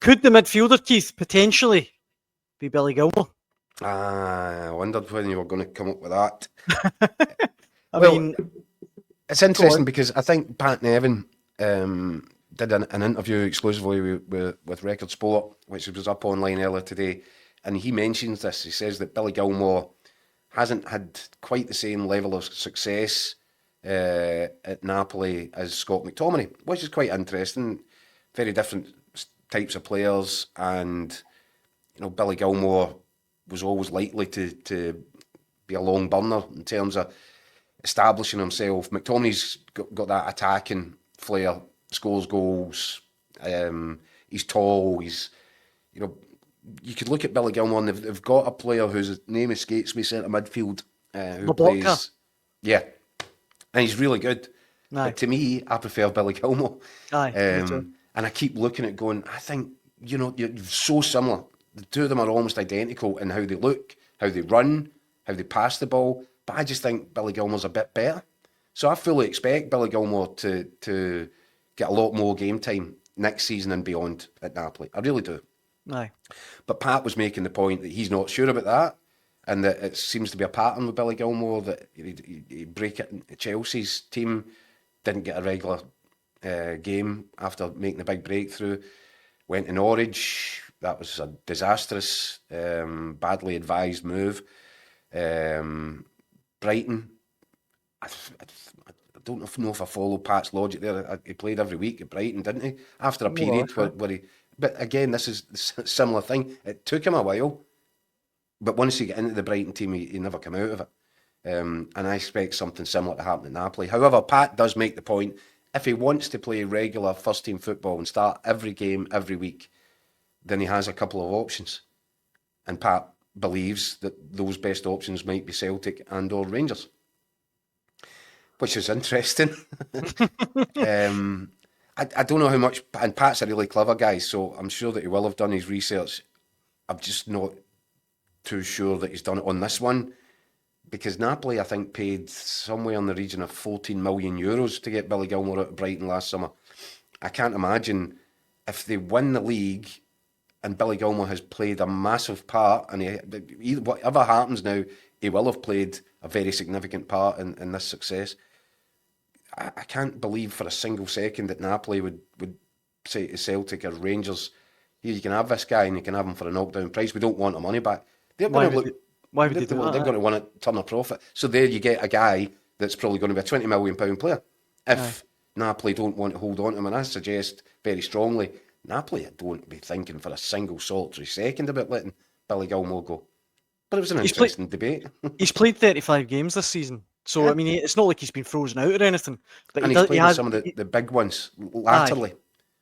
Could the midfielder, Keith, potentially be Billy Gilmour? I wondered when you were going to come up with that. I mean, it's interesting because I think Pat Nevin did an interview exclusively with Record Sport, which was up online earlier today, and he mentions this. He says that Billy Gilmour hasn't had quite the same level of success at Napoli as Scott McTominay, which is quite interesting. Very different types of players, and Billy Gilmour was always likely to be a long burner in terms of establishing himself. McTominay's got that attacking flair, scores goals. He's tall. You could look at Billy Gilmour and they've got a player whose name escapes me, centre midfield, who plays. Yeah, and he's really good. Aye. But to me, I prefer Billy Gilmour. Aye, and I keep looking at going, I think, you're so similar. The two of them are almost identical in how they look, how they run, how they pass the ball. But I just think Billy Gilmour's a bit better. So I fully expect Billy Gilmour to get a lot more game time next season and beyond at Napoli. I really do. Aye. But Pat was making the point that he's not sure about that, and that it seems to be a pattern with Billy Gilmour that he break it. Chelsea's team didn't get a regular game after making the big breakthrough. Went to Norwich. That was a disastrous, badly advised move. Brighton. I don't know if I follow Pat's logic there. He played every week at Brighton, didn't he? After a period where he... But again, this is a similar thing. It took him a while, but once he got into the Brighton team, he never came out of it. And I expect something similar to happen at Napoli. However, Pat does make the point, if he wants to play regular first-team football and start every game every week, then he has a couple of options. And Pat believes that those best options might be Celtic and or Rangers, which is interesting. I don't know how much, and Pat's a really clever guy, so I'm sure that he will have done his research. I'm just not too sure that he's done it on this one, because Napoli, I think, paid somewhere in the region of 14 million euros to get Billy Gilmour out of Brighton last summer. I can't imagine if they win the league and Billy Gilmour has played a massive part, and whatever happens now, he will have played a very significant part in this success. I can't believe for a single second that Napoli would say to Celtic or Rangers, here, you can have this guy and you can have him for a knockdown price. We don't want our money back. They're going to look... Why would they do that? They're going to want to turn a profit. So there you get a guy that's probably going to be a £20 million player. If Napoli don't want to hold on to him, and I suggest very strongly, Napoli don't be thinking for a single solitary second about letting Billy Gilmour go. But it was an interesting debate. He's played 35 games this season. So, I mean, it's not like he's been frozen out or anything. But he's played in some of the big ones latterly.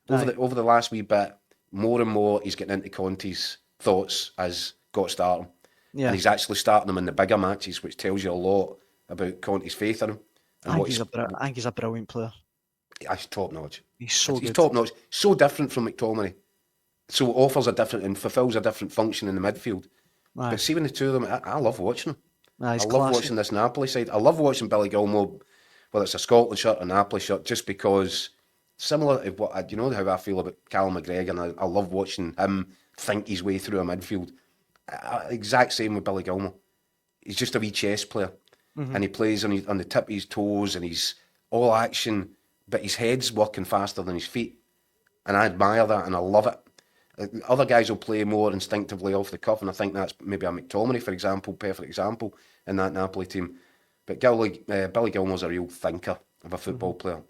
Over the last wee bit, more and more he's getting into Conte's thoughts as got to start him. Yeah. And he's actually starting them in the bigger matches, which tells you a lot about Conte's faith in him. I think he's a brilliant player. He's top notch. He's so good. He's top notch. So different from McTominay. So offers a different and fulfills a different function in the midfield. Aye. But see, when the two of them, I love watching them. I love watching this Napoli side. I love watching Billy Gilmour, whether it's a Scotland shirt or a Napoli shirt, just because similar to what how I feel about Callum McGregor, and I love watching him think his way through a midfield. Exact same with Billy Gilmour. He's just a wee chess player, and he plays on the tip of his toes, and he's all action, but his head's working faster than his feet, and I admire that, and I love it. Other guys will play more instinctively off the cuff, and I think that's maybe a McTominay, for example, perfect example in that Napoli team. But Billy Gilmour's a real thinker of a football player.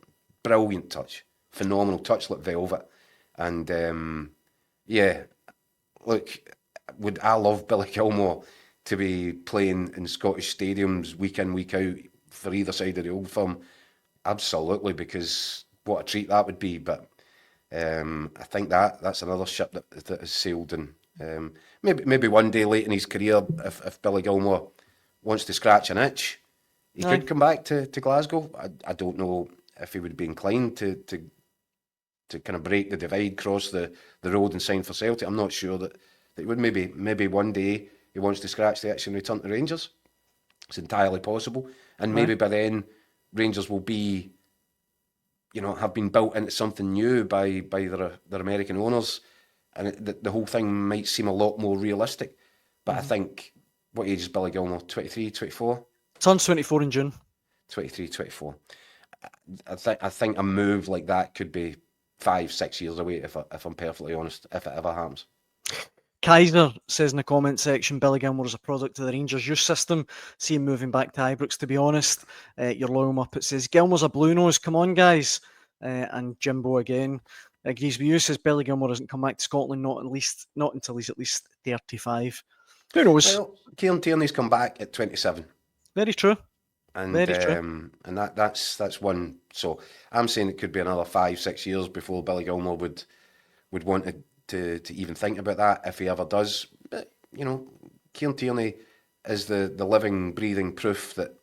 Brilliant touch, phenomenal touch like velvet, and look, would I love Billy Gilmour to be playing in Scottish stadiums week in, week out for either side of the Old Firm? Absolutely, because what a treat that would be. But I think that's another ship that has sailed, and maybe one day late in his career, if Billy Gilmour wants to scratch an itch, he could come back to Glasgow. I don't know if he would be inclined to kind of break the divide, cross the road and sign for Celtic. I'm not sure that he would. Maybe one day he wants to scratch the itch and return to Rangers. It's entirely possible, and maybe by then Rangers will be, have been built into something new by their American owners, and the whole thing might seem a lot more realistic. But I Mhm. think, what age is Billy Gilmour? 23, 24? Turns 24 in June. 23, 24. I think a move like that could be 5, 6 years away, if I'm perfectly honest, if it ever happens. Kaiser says in the comment section, Billy Gilmour is a product of the Rangers youth system. See him moving back to Ibrox, to be honest. Your loyal Muppet says, Gilmour's a blue nose, come on, guys. And Jimbo again agrees with you, says Billy Gilmour doesn't come back to Scotland, not until he's at least 35. Who knows? Well, Kieran Tierney's come back at 27. Very true. And Very true. and that's one. So I'm saying it could be another 5, 6 years before Billy Gilmour would want to even think about that, if he ever does. But Kieran Tierney is the living, breathing proof that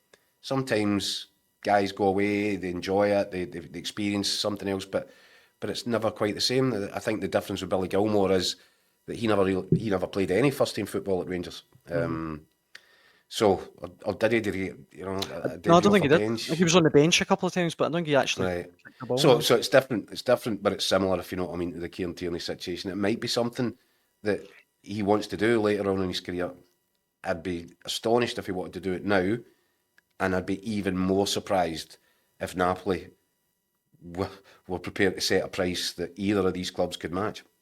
sometimes guys go away, they enjoy it, they experience something else, but it's never quite the same. I think the difference with Billy Gilmour is that he never played any first team football at Rangers. So, or did he? No, Did I he don't off think a he did. I think he bench? was on the bench a couple of times, but I don't think he actually Right. kicked the ball. So, No. so it's different. It's different, but it's similar. If you know what I mean, to the Kieran Tierney situation, it might be something that he wants to do later on in his career. I'd be astonished if he wanted to do it now, and I'd be even more surprised if Napoli were prepared to set a price that either of these clubs could match.